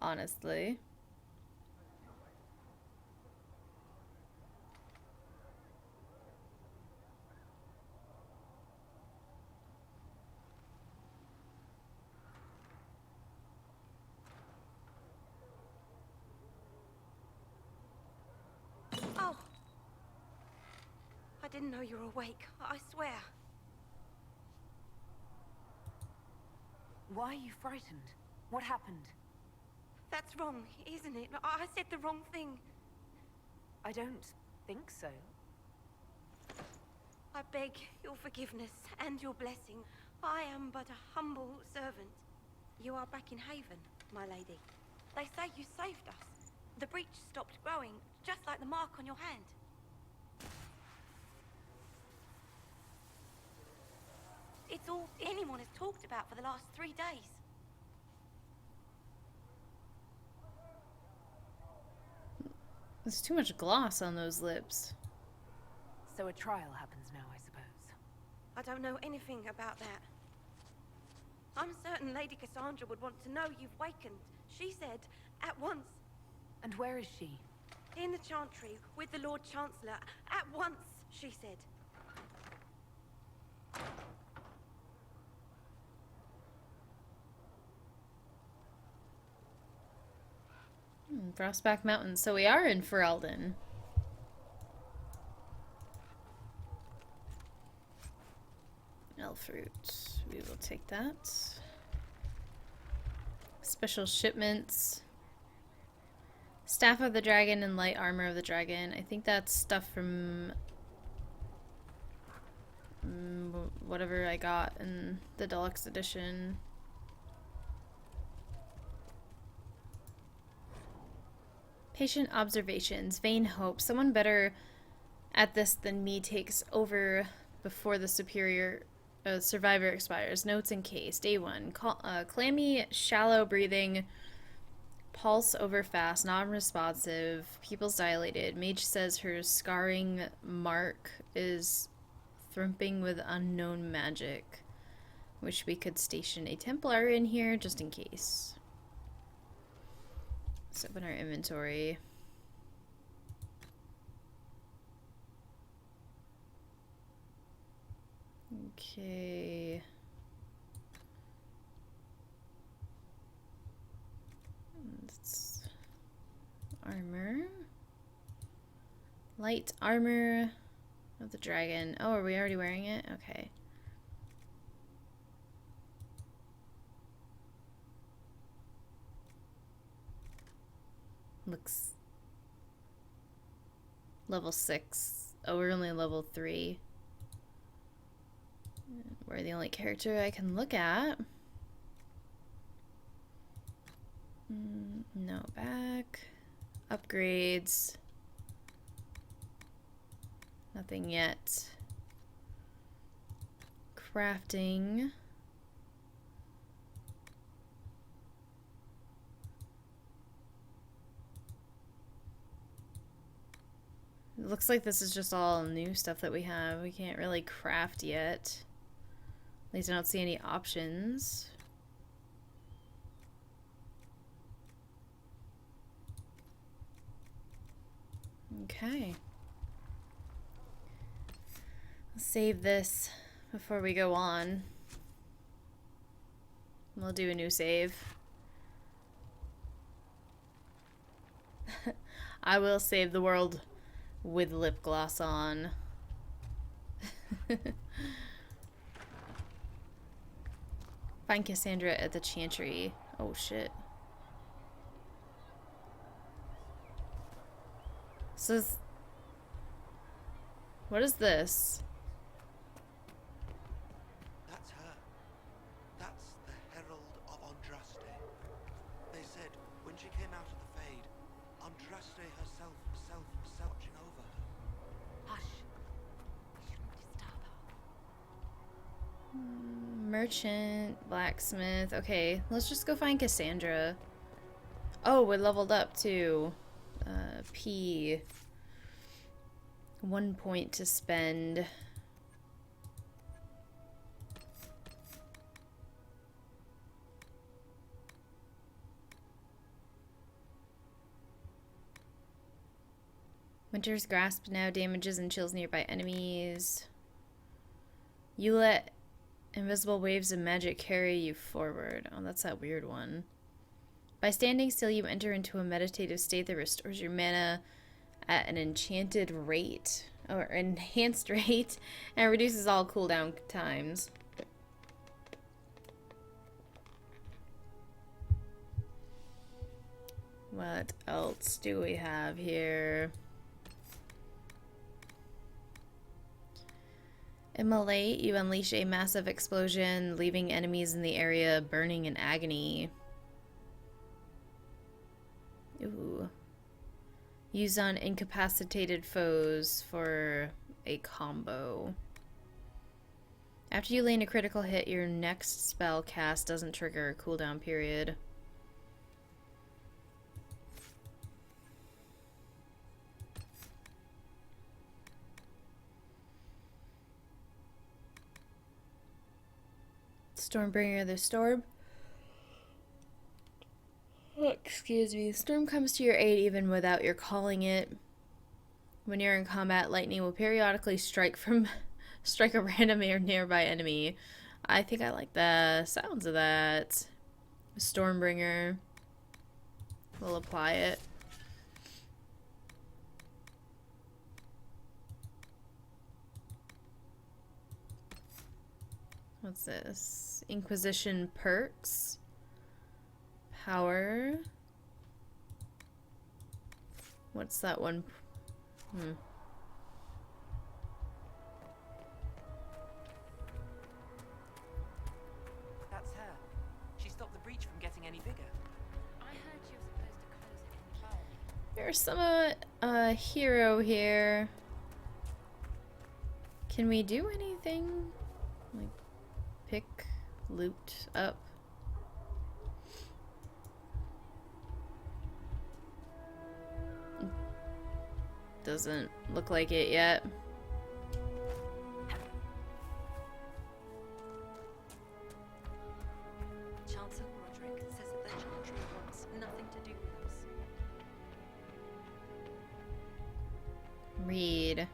honestly. Oh! I didn't know you were awake, I swear. Why are you frightened? What happened? That's wrong, isn't it? I said the wrong thing. I don't think so. I beg your forgiveness and your blessing. I am but a humble servant. You are back in Haven, my lady. They say you saved us. The breach stopped growing, just like the mark on your hand. It's all anyone has talked about for the last 3 days. There's too much gloss on those lips. So a trial happens now, I suppose. I don't know anything about that. I'm certain Lady Cassandra would want to know you've wakened. She said, at once. And where is she? In the Chantry, with the Lord Chancellor. At once, she said. Frostback Mountain. So we are in Ferelden. Elf fruit. We will take that. Special shipments. Staff of the Dragon and Light Armor of the Dragon. I think that's stuff from whatever I got in the deluxe edition. Patient observations. Vain hope. Someone better at this than me takes over before the survivor expires. Notes in case. Day 1. Clammy, shallow breathing. Pulse over fast. Non-responsive. Pupils dilated. Mage says her scarring mark is thrumping with unknown magic. Wish we could station a Templar in here just in case. Let's open our inventory. Okay. That's armor. Light armor of the dragon. Oh, are we already wearing it? Okay. Looks level 6. Oh, we're only level 3. We're the only character I can look at. No, back. Upgrades. Nothing yet. Crafting. It looks like this is just all new stuff that we have. We can't really craft yet. At least I don't see any options. Okay. Let's save this before we go on. We'll do a new save. I will save the world with lip gloss on. Find Cassandra at the Chantry. Oh shit. So, what is this? That's her. That's the Herald of Andraste. They said when she came out of the Fade, Andraste herself watching over her. Hush. We shouldn't disturb her. Merchant, blacksmith. Okay, let's just go find Cassandra. Oh, we leveled up to P. 1 point to spend. Winter's Grasp now damages and chills nearby enemies. You let invisible waves of magic carry you forward. Oh, that's that weird one. By standing still, you enter into a meditative state that restores your mana at an enchanted rate, or enhanced rate, and reduces all cooldown times. What else do we have here? Immolate, you unleash a massive explosion, leaving enemies in the area burning in agony. Ooh. Use on incapacitated foes for a combo. After you land a critical hit, your next spell cast doesn't trigger a cooldown period. Stormbringer the Storm. Oh, excuse me. Storm comes to your aid even without your calling it. When you're in combat, lightning will periodically strike a random or nearby enemy. I think I like the sounds of that. Stormbringer. We'll apply it. What's this? Inquisition perks. Power. What's that one? That's her. She stopped the breach from getting any bigger. I heard you were supposed to close it entirely. There's some hero here. Can we do anything? Like pick loot up? Doesn't look like it yet. Chancellor Roderick says that the Chantry wants nothing to do with us. Read.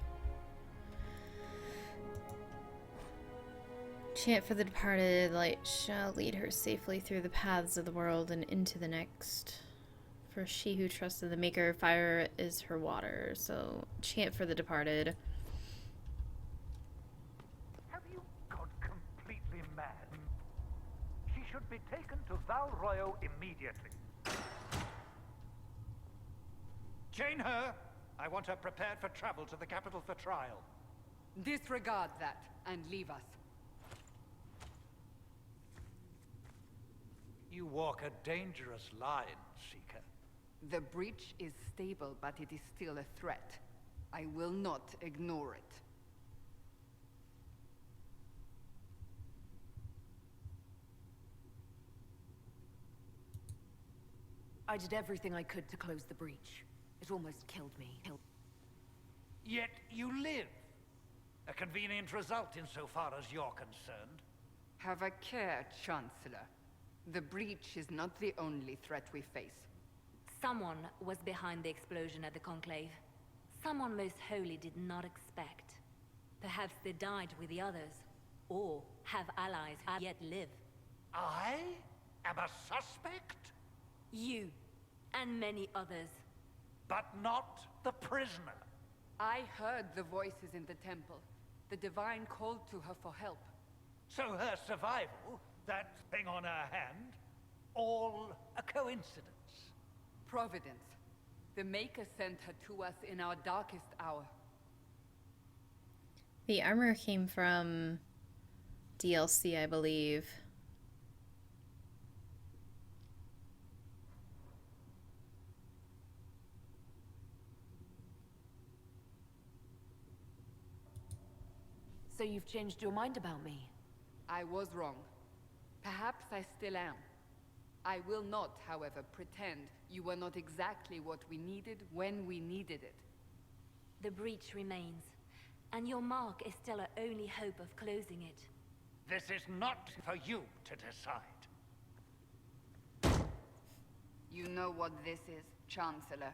Chant for the departed, light shall lead her safely through the paths of the world and into the next. For she who trusts in the Maker, fire is her water. So, chant for the departed. Have you gone completely mad? She should be taken to Val Royo immediately. Chain her! I want her prepared for travel to the capital for trial. Disregard that and leave us. You walk a dangerous line, Seeker. The breach is stable, but it is still a threat. I will not ignore it. I did everything I could to close the breach. It almost killed me. Yet you live. A convenient result insofar as you're concerned. Have a care, Chancellor. The breach is not the only threat we face. Someone was behind the explosion at the Conclave. Someone Most Holy did not expect. Perhaps they died with the others, or have allies who yet live. I am a suspect, You, and many others. but not the prisoner. I heard the voices in the temple. The Divine called to her for help. So her survival, that thing on her hand, all a coincidence. Providence. The Maker sent her to us in our darkest hour. The armor came from DLC, I believe. So you've changed your mind about me? I was wrong. Perhaps I still am. I will not, however, pretend you were not exactly what we needed when we needed it. The breach remains, and your mark is still our only hope of closing it. This is not for you to decide. You know what this is, Chancellor.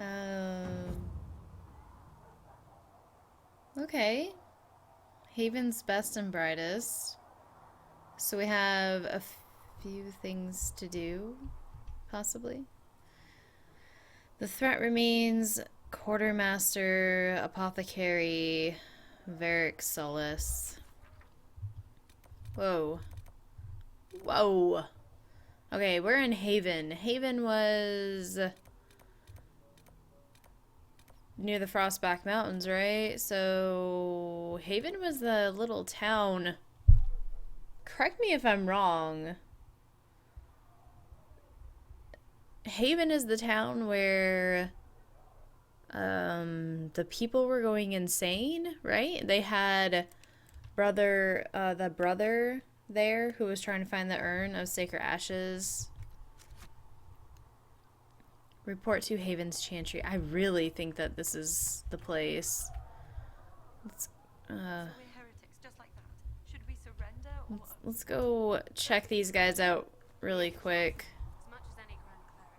Um. Okay. Haven's best and brightest. So we have a few things to do, possibly. The threat remains Quartermaster, Apothecary, Varric Solace. Whoa. Whoa. Okay, we're in Haven. Haven was near the Frostback Mountains, right? So Haven was the little town. Correct me if I'm wrong. Haven is the town where the people were going insane, right? They had the brother there who was trying to find the urn of sacred ashes. Report to Haven's Chantry. I really think that this is the place. Let's So we're heretics just like that. Should we surrender or let's go check these guys out really quick. as much as any grand cleric?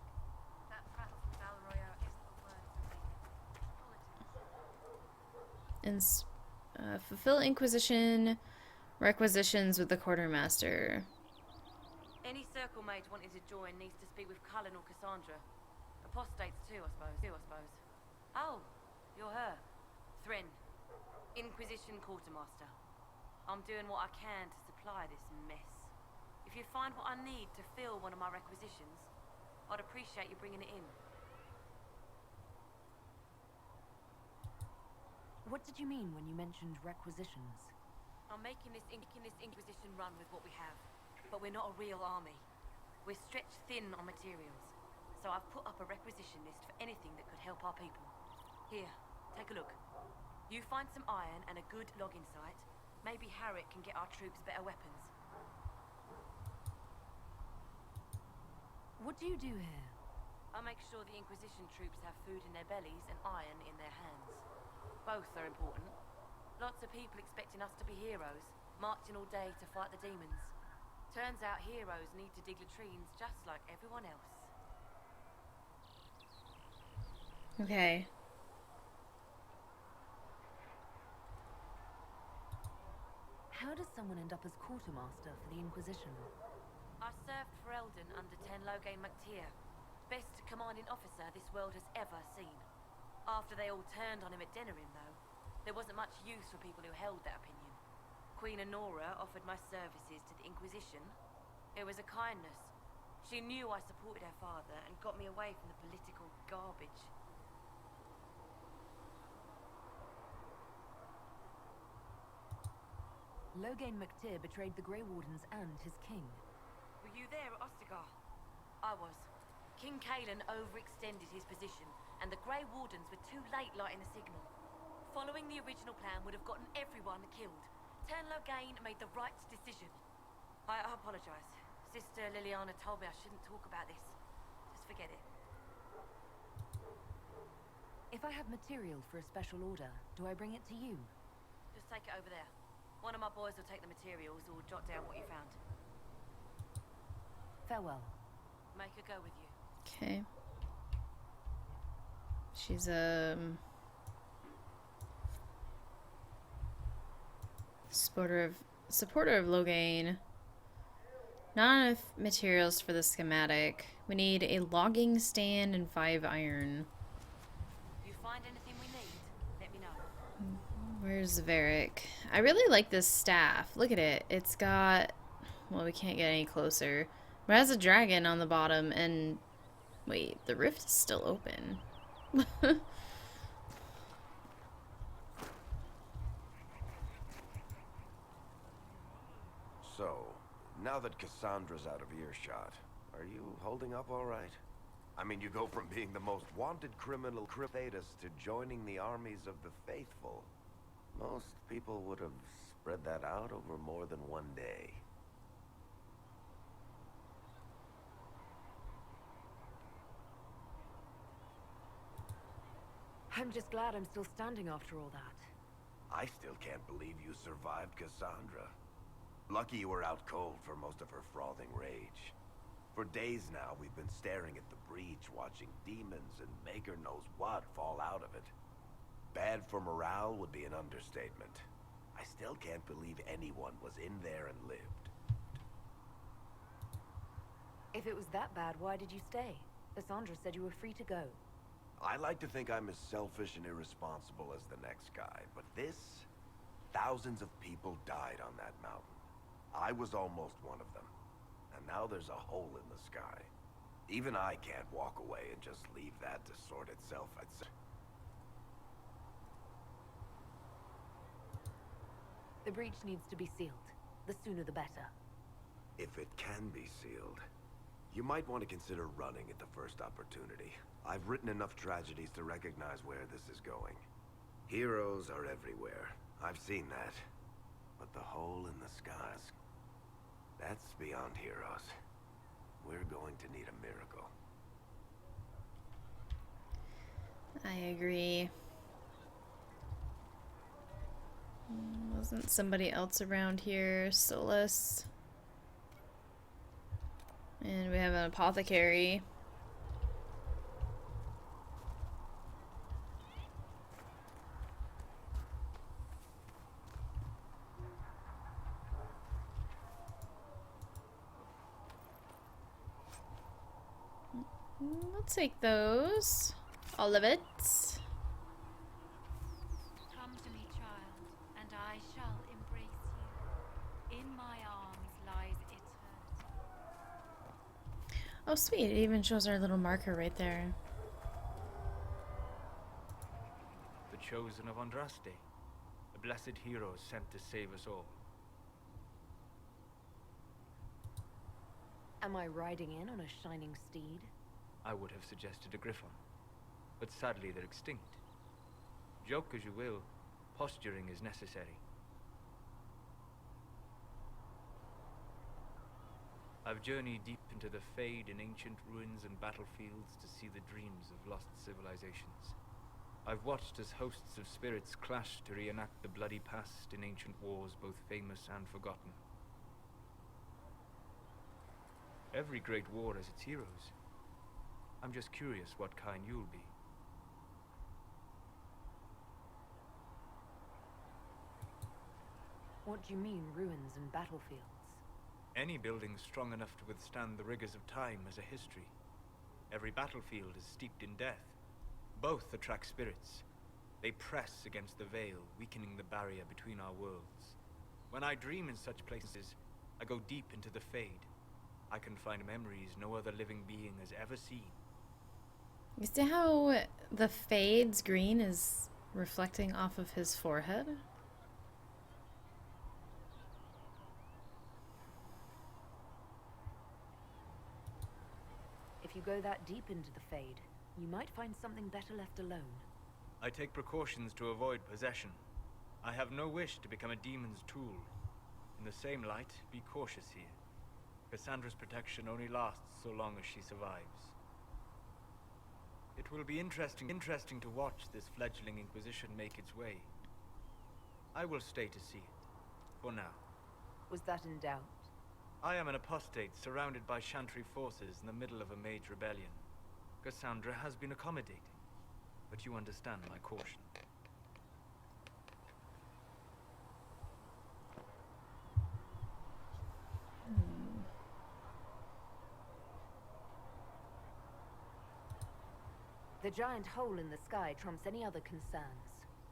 That prattle from Valroyo isn't the word for me. Politics. And fulfill Inquisition requisitions with the Quartermaster. Any circle mage wanting to join needs to speak with Cullen or Cassandra. Apostates too, I suppose. Oh, you're her. Thrin. Inquisition Quartermaster. I'm doing what I can to supply this mess. If you find what I need to fill one of my requisitions, I'd appreciate you bringing it in. What did you mean when you mentioned requisitions? I'm making this Inquisition run with what we have, but we're not a real army. We're stretched thin on materials, so I've put up a requisition list for anything that could help our people. Here, take a look. You find some iron and a good logging site, maybe Harriet can get our troops better weapons. What do you do here? I make sure the Inquisition troops have food in their bellies and iron in their hands. Both are important. Lots of people expecting us to be heroes, marching all day to fight the demons. Turns out heroes need to dig latrines just like everyone else. Okay. How does someone end up as quartermaster for the Inquisition? I served for Eldon under Ten Loghain MacTier, best commanding officer this world has ever seen. After they all turned on him at Denerim, though, there wasn't much use for people who held that opinion. Queen Honora offered my services to the Inquisition. It was a kindness. She knew I supported her father and got me away from the political garbage. Loghain MacTier betrayed the Grey Wardens and his king. Were you there at Ostagar? I was. King Cailan overextended his position, and the Grey Wardens were too late lighting the signal. Following the original plan would have gotten everyone killed. Ten Loghain made the right decision. I apologize. Sister Liliana told me I shouldn't talk about this. Just forget it. If I have material for a special order, do I bring it to you? Just take it over there. One of my boys will take the materials or jot down what you found. Farewell. Make her go with you. Okay. She's supporter of Loghain. Not enough materials for the schematic. We need a logging stand and 5 iron. You find anything we need, let me know. Where's Varric? I really like this staff. Look at it. It's got... Well, we can't get any closer. It has a dragon on the bottom and... Wait, the rift is still open. So, now that Cassandra's out of earshot, are you holding up all right? I mean, you go from being the most wanted criminal Thetis to joining the armies of the faithful. Most people would have spread that out over more than one day. I'm just glad I'm still standing after all that. I still can't believe you survived Cassandra. Lucky you were out cold for most of her frothing rage. For days now, we've been staring at the breach, watching demons and maker knows what fall out of it. Bad for morale would be an understatement. I still can't believe anyone was in there and lived. If it was that bad, why did you stay? Cassandra said you were free to go. I like to think I'm as selfish and irresponsible as the next guy, but this... Thousands of people died on that mountain. I was almost one of them. And now there's a hole in the sky. Even I can't walk away and just leave that to sort itself out. The breach needs to be sealed. The sooner the better. If it can be sealed, you might want to consider running at the first opportunity. I've written enough tragedies to recognize where this is going. Heroes are everywhere. I've seen that. But the hole in the skies, that's beyond heroes. We're going to need a miracle. I agree. Wasn't somebody else around here? Solus. And we have an apothecary. I'll take those. All of it. Come to me, child, and I shall embrace you. In my arms lies eternity. Oh, sweet. It even shows our little marker right there. The chosen of Andraste, the blessed hero sent to save us all. Am I riding in on a shining steed? I would have suggested a griffon, but sadly they're extinct. Joke as you will, posturing is necessary. I've journeyed deep into the Fade in ancient ruins and battlefields to see the dreams of lost civilizations. I've watched as hosts of spirits clash to reenact the bloody past in ancient wars both famous and forgotten. Every great war has its heroes. I'm just curious what kind you'll be. What do you mean, ruins and battlefields? Any building strong enough to withstand the rigors of time has a history. Every battlefield is steeped in death. Both attract spirits. They press against the veil, weakening the barrier between our worlds. When I dream in such places, I go deep into the Fade. I can find memories no other living being has ever seen. You see how the Fade's green is reflecting off of his forehead? If you go that deep into the Fade, you might find something better left alone. I take precautions to avoid possession. I have no wish to become a demon's tool. In the same light, be cautious here. Cassandra's protection only lasts so long as she survives. It will be interesting to watch this fledgling Inquisition make its way. I will stay to see it, for now. Was that in doubt? I am an apostate surrounded by Chantry forces in the middle of a Mage rebellion. Cassandra has been accommodating, but you understand my caution. The giant hole in the sky trumps any other concerns.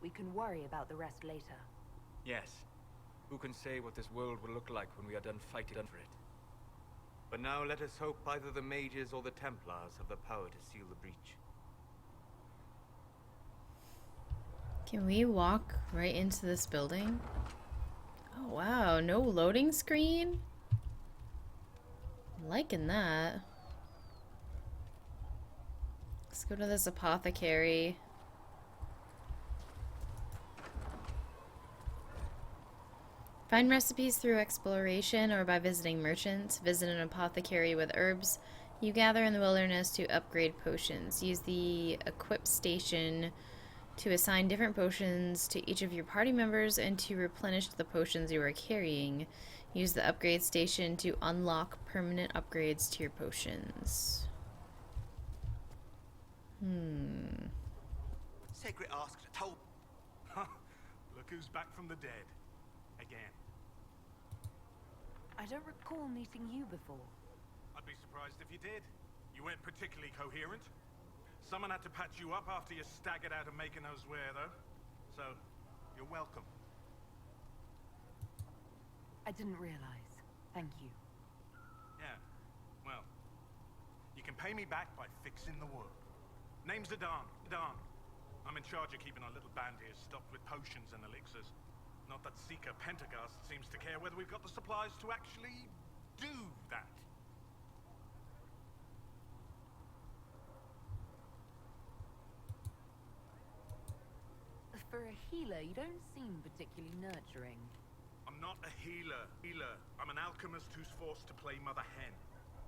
We can worry about the rest later. Yes. Who can say what this world will look like when we are done fighting for it? But now let us hope either the Mages or the Templars have the power to seal the breach. Can we walk right into this building? Oh wow, no loading screen? I'm liking that. Let's go to this apothecary. Find recipes through exploration or by visiting merchants. Visit an apothecary with herbs you gather in the wilderness to upgrade potions. Use the equip station to assign different potions to each of your party members and to replenish the potions you are carrying. Use the upgrade station to unlock permanent upgrades to your potions. Secret asked, told. Look who's back from the dead. Again. I don't recall meeting you before. I'd be surprised if you did. You weren't particularly coherent. Someone had to patch you up after you staggered out of making those wear, though. So, you're welcome. I didn't realize. Thank you. Yeah. Well, you can pay me back by fixing the world. Name's Adan. Adan. I'm in charge of keeping our little band here stocked with potions and elixirs. Not that Seeker Pentagast seems to care whether we've got the supplies to actually do that. For a healer, you don't seem particularly nurturing. I'm not a healer. I'm an alchemist who's forced to play Mother Hen.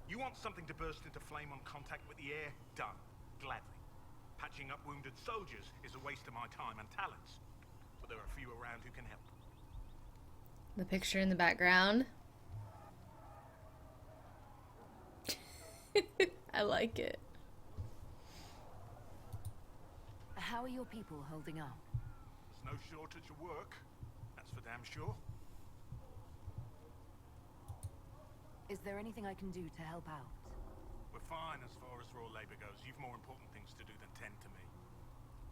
You want something to burst into flame on contact with the air? Done. Gladly. Patching up wounded soldiers is a waste of my time and talents. But there are a few around who can help. The picture in the background. I like it. How are your people holding up? There's no shortage of work. That's for damn sure. Is there anything I can do to help out? We're fine as far as raw labor goes. You've more important things to do than tend to me.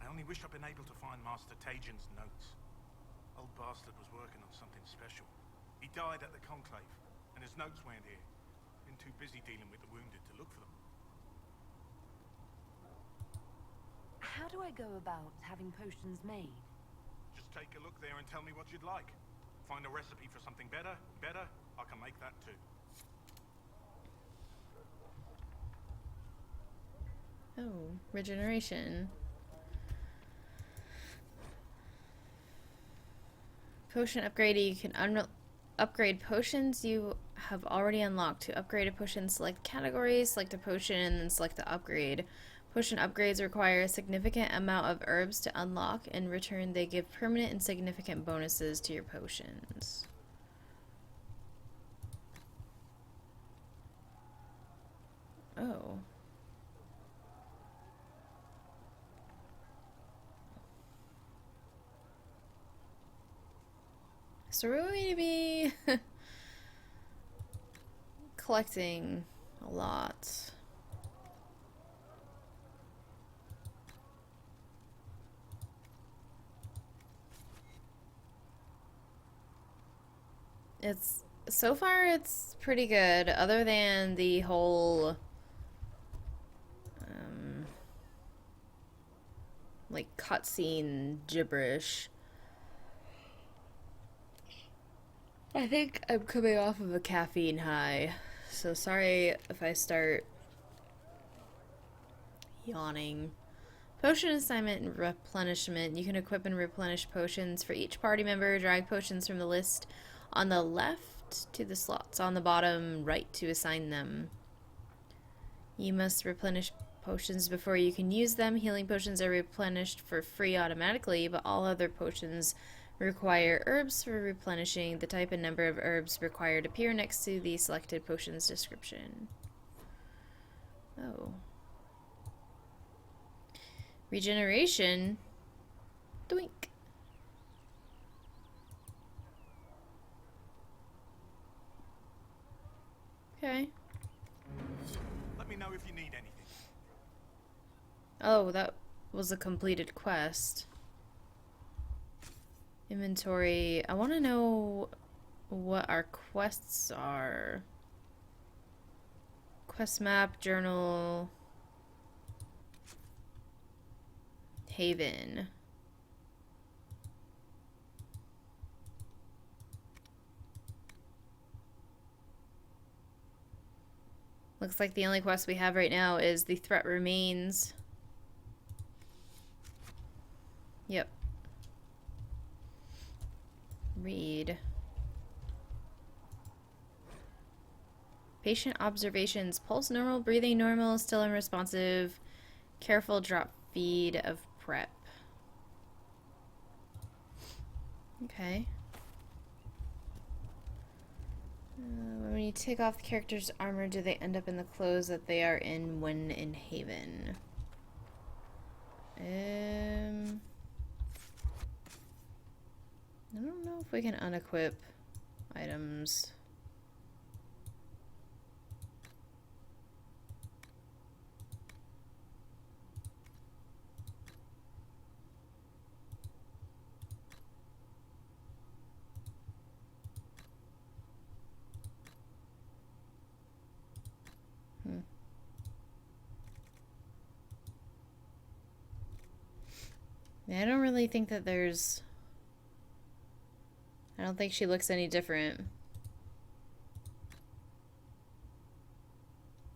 I only wish I'd been able to find Master Tajin's notes. Old bastard was working on something special. He died at the Conclave, and his notes weren't here. Been too busy dealing with the wounded to look for them. How do I go about having potions made? Just take a look there and tell me what you'd like. Find a recipe for something better, I can make that too. Oh, regeneration. Potion upgrade. You can upgrade potions you have already unlocked. To upgrade a potion, select categories, select a potion, and then select the upgrade. Potion upgrades require a significant amount of herbs to unlock. In return, they give permanent and significant bonuses to your potions. Oh. So we're going to be collecting a lot. So far it's pretty good, other than the whole like cutscene gibberish. I think I'm coming off of a caffeine high, so sorry if I start yawning. Potion assignment and replenishment. You can equip and replenish potions for each party member. Drag potions from the list on the left to the slots on the bottom right to assign them. You must replenish potions before you can use them. Healing potions are replenished for free automatically, but all other potions require herbs for replenishing. The type and number of herbs required appear next to the selected potion's description. Oh. Regeneration? Doink. Okay. Let me know if you need anything. Oh, that was a completed quest. Inventory. I want to know what our quests are. Quest map, journal, Haven. Looks like the only quest we have right now is the threat remains. Yep. Read. Patient observations. Pulse normal, breathing normal, still unresponsive. Careful drop feed of prep. Okay. When you take off the character's armor, do they end up in the clothes that they are in when in Haven? I don't know if we can unequip items. Yeah, I don't really think that there's... I don't think she looks any different.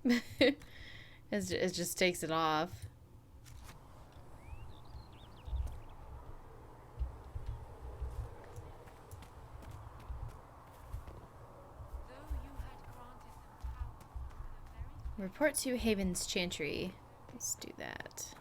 It just takes it off. Report to Haven's Chantry. Let's do that.